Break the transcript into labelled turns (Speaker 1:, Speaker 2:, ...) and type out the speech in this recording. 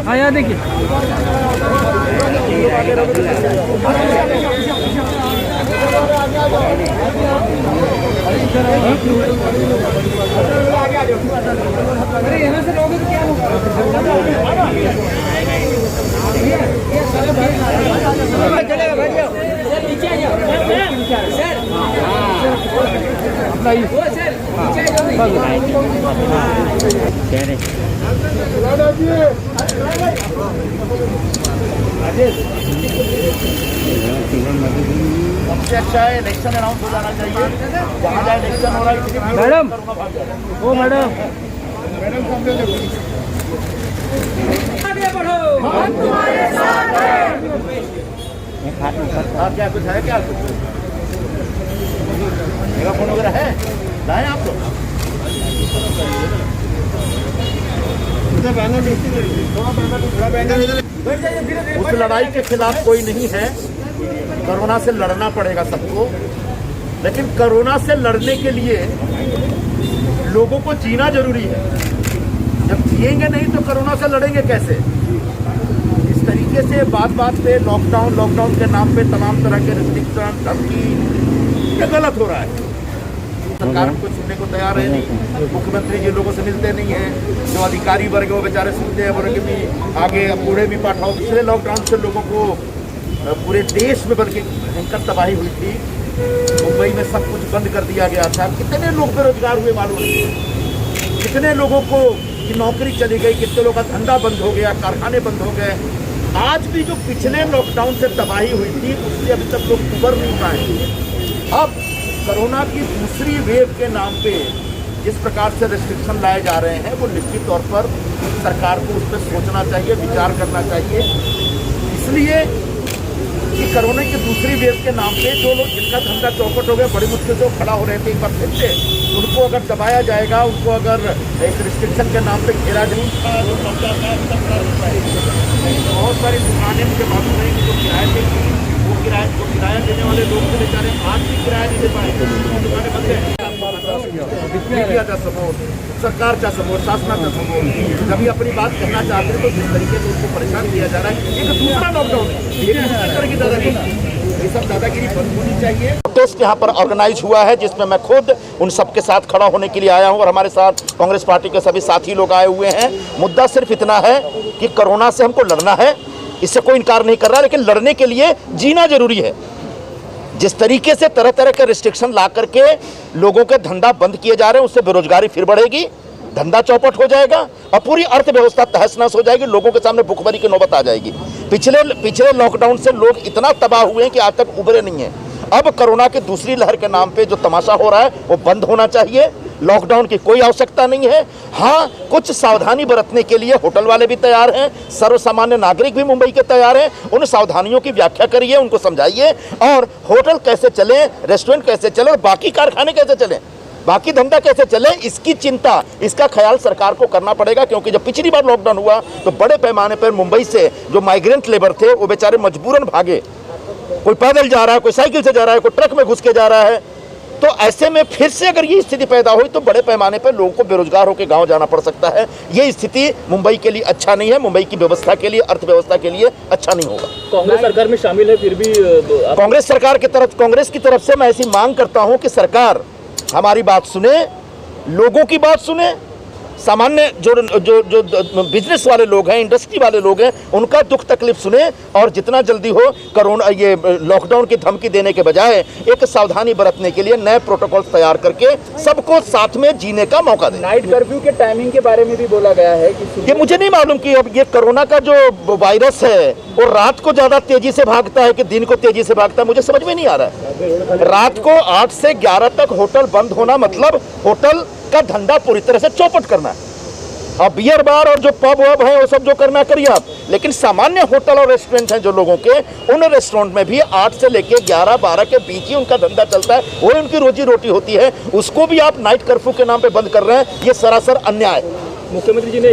Speaker 1: हाँ यहाँ देखिए। अरे यहाँ से लोगे तो क्या होगा? चलेगा भाई, नीचे आ जाओ सर। अपना ही सर नीचे
Speaker 2: सबसे अच्छा है इलेक्शन अनाउंस हो जाना चाहिए। जहाँ जहाँ इलेक्शन हो रहा है
Speaker 1: मैडम, ओ मैडम आगे बढ़ो, हम तुम्हारे साथ हैं।
Speaker 2: क्या कुछ है? क्या कुछ मेगाफोन वगैरह है? लाए आप लोग? उस लड़ाई के खिलाफ कोई नहीं है। कोरोना से लड़ना पड़ेगा सबको, लेकिन कोरोना से लड़ने के लिए लोगों को जीना जरूरी है। जब जिएंगे नहीं तो कोरोना से लड़ेंगे कैसे? इस तरीके से बात बात पे लॉकडाउन के नाम पे तमाम तरह के रिस्ट्रिक्शन, धमकी, ये गलत हो रहा है। सरकार को सुनने को तैयार है नहीं। मुख्यमंत्री जी लोगों से मिलते नहीं हैं। जो अधिकारी वर्ग वो बेचारे सुनते हैं, बोले कि भी आगे पूरे भी पाठाओ। पिछले लॉकडाउन से लोगों को पूरे देश में बल्कि भयंकर तबाही हुई थी। मुंबई में सब कुछ बंद कर दिया गया था। कितने लोग बेरोजगार हुए मालूम नहीं। कितने लोगों को की नौकरी चली गई, कितने लोगों का धंधा बंद हो गया, कारखाने बंद हो गए। आज भी जो पिछले लॉकडाउन से तबाही हुई थी उससे अभी तक लोग उबर नहीं पाए। अब कोरोना की दूसरी वेव के नाम पे जिस प्रकार से रिस्ट्रिक्शन लाए जा रहे हैं वो निश्चित तौर पर सरकार को उस पर सोचना चाहिए, विचार करना चाहिए। इसलिए कि कोरोना की दूसरी वेव के नाम पे जो लोग जिनका धंधा चौपट हो गया, बड़ी मुश्किल से खड़ा हो रहे थे एक बार फिर से, उनको अगर दबाया जाएगा, उनको अगर एक रिस्ट्रिक्शन के नाम पे घेरा जाएगा, बहुत सारी दुकानें मुझे मालूम नहीं कि जो किराए देंगी वो किराया देने वाले लोग तो बेचारे आज भी किराया नहीं दे पाए। दुकानें बंद हैं। मीडियाचा समोर, सरकारच्या समोर, शासनाच्या समोर जब ये अपनी बात कहना चाहते हैं तो जिस तरीके से उनको परेशान किया जा रहा है, एक दूसरा लॉकडाउन है। ये किस तरह की दादागिरी? ये सब दादागिरी बंद होनी चाहिए। प्रोटेस्ट यहाँ पर ऑर्गेनाइज हुआ है जिसमें मैं खुद उन सबके साथ खड़ा होने के लिए आया हूँ और हमारे साथ कांग्रेस पार्टी के सभी साथी लोग आए हुए हैं। मुद्दा सिर्फ इतना है कि कोरोना से हमको लड़ना है, इससे कोई इनकार नहीं कर रहा, लेकिन लड़ने के लिए जीना जरूरी है। जिस तरीके से तरह तरह के रिस्ट्रिक्शन ला करके लोगों के धंधा बंद किए जा रहे हैं, उससे बेरोजगारी फिर बढ़ेगी, धंधा चौपट हो जाएगा और पूरी अर्थव्यवस्था तहस नहस हो जाएगी। लोगों के सामने भुखमरी की नौबत आ जाएगी। पिछले लॉकडाउन से लोग इतना तबाह हुए हैं कि आज तक उभरे नहीं हैं। अब कोरोना की दूसरी लहर के नाम पे जो तमाशा हो रहा है वो बंद होना चाहिए। लॉकडाउन की कोई आवश्यकता नहीं है। हाँ, कुछ सावधानी बरतने के लिए होटल वाले भी तैयार हैं, सर्वसामान्य नागरिक भी मुंबई के तैयार हैं। उन सावधानियों की व्याख्या करिए, उनको समझाइए और होटल कैसे चले, रेस्टोरेंट कैसे चले और बाकी कारखाने कैसे चले, बाकी धंधा कैसे चले, इसकी चिंता, इसका ख्याल सरकार को करना पड़ेगा। क्योंकि जब पिछली बार लॉकडाउन हुआ तो बड़े पैमाने पर मुंबई से जो माइग्रेंट लेबर थे वो बेचारे मजबूरन भागे। कोई पैदल जा रहा है, कोई साइकिल से जा रहा है, कोई ट्रक में घुस के जा रहा है। तो ऐसे में फिर से अगर ये स्थिति पैदा हुई तो बड़े पैमाने पर लोगों को बेरोजगार होकर गांव जाना पड़ सकता है। ये स्थिति मुंबई के लिए अच्छा नहीं है, मुंबई की व्यवस्था के लिए, अर्थव्यवस्था के लिए अच्छा नहीं होगा।
Speaker 3: कांग्रेस सरकार में शामिल है, फिर भी
Speaker 2: कांग्रेस की तरफ से मैं ऐसी मांग करता हूं कि सरकार हमारी बात सुने, लोगों की बात सुने। सामान्य जो बिजनेस वाले लोग हैं, इंडस्ट्री वाले लोग हैं, उनका दुख तकलीफ सुने और जितना जल्दी हो कोरोना ये लॉकडाउन की धमकी देने के बजाय एक सावधानी बरतने के लिए नए प्रोटोकॉल तैयार करके सबको साथ में जीने का मौका दें।
Speaker 3: नाइट कर्फ्यू के टाइमिंग के बारे में भी बोला गया है कि
Speaker 2: ये मुझे नहीं मालूम कि अब ये कोरोना का जो वायरस है वो रात को ज्यादा तेजी से भागता है कि दिन को तेजी से भागता है, मुझे समझ में नहीं आ रहा है। रात को 8 से 11 तक होटल बंद होना मतलब होटल का धंधा पूरी तरह से चौपट करना है। अब बियर बार और जो पब वब है वो सब जो करना करिए आप, लेकिन सामान्य होटल और रेस्टोरेंट हैं जो लोगों के, उन रेस्टोरेंट में भी 8 से लेके 11-12 के बीच ही उनका धंधा चलता है, वही उनकी रोजी रोटी होती है। उसको भी आप नाइट कर्फ्यू के नाम पे बंद कर रहे हैं, ये सरासर अन्याय है।
Speaker 3: मुख्यमंत्री जी ने